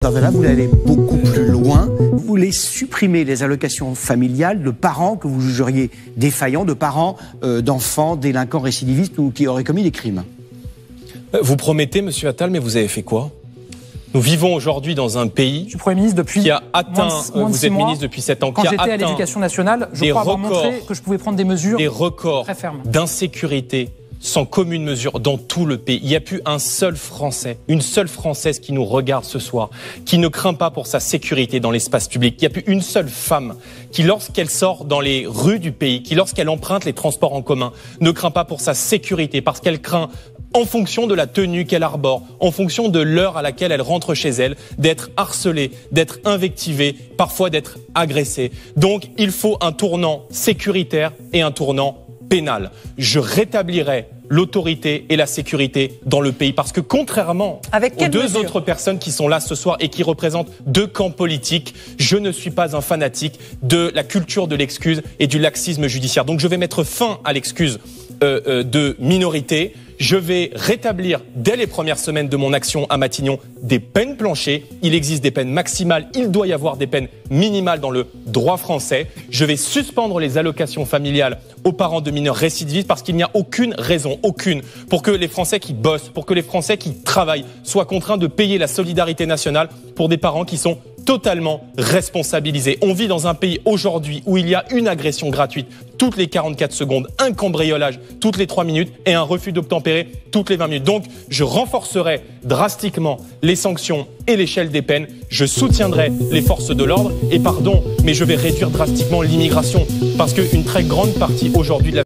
Là, vous voulez aller beaucoup plus loin. Vous voulez supprimer les allocations familiales de parents que vous jugeriez défaillants, de parents d'enfants délinquants récidivistes ou qui auraient commis des crimes. Vous promettez, Monsieur Attal, mais vous avez fait quoi? Nous vivons aujourd'hui dans un pays je suis Premier ministre depuis qui a atteint, moins de vous êtes ministre depuis 7 ans, quand qui a j'étais à atteint l'Éducation nationale, je crois avoir montré que je pouvais prendre des mesures très fermes. D'insécurité sans commune mesure dans tout le pays. Il n'y a plus un seul Français, une seule Française qui nous regarde ce soir, qui ne craint pas pour sa sécurité dans l'espace public. Il n'y a plus une seule femme qui, lorsqu'elle sort dans les rues du pays, qui, lorsqu'elle emprunte les transports en commun, ne craint pas pour sa sécurité, parce qu'elle craint en fonction de la tenue qu'elle arbore, en fonction de l'heure à laquelle elle rentre chez elle, d'être harcelée, d'être invectivée, parfois d'être agressée. Donc, il faut un tournant sécuritaire et un tournant pénal. Je rétablirai l'autorité et la sécurité dans le pays. Parce que contrairement aux deux autres personnes qui sont là ce soir et qui représentent deux camps politiques, je ne suis pas un fanatique de la culture de l'excuse et du laxisme judiciaire. Donc je vais mettre fin à l'excuse de minorité. Je vais rétablir dès les premières semaines de mon action à Matignon des peines planchées. Il existe des peines maximales, il doit y avoir des peines minimales dans le droit français. Je vais suspendre les allocations familiales aux parents de mineurs récidivistes parce qu'il n'y a aucune raison, aucune, pour que les Français qui bossent, pour que les Français qui travaillent soient contraints de payer la solidarité nationale pour des parents qui sont totalement responsabilisés. On vit dans un pays aujourd'hui où il y a une agression gratuite toutes les 44 secondes, un cambriolage toutes les 3 minutes et un refus d'obtempérer toutes les 20 minutes. Donc, je renforcerai drastiquement les sanctions et l'échelle des peines. Je soutiendrai les forces de l'ordre et pardon, mais je vais réduire drastiquement l'immigration parce qu'une très grande partie aujourd'hui de la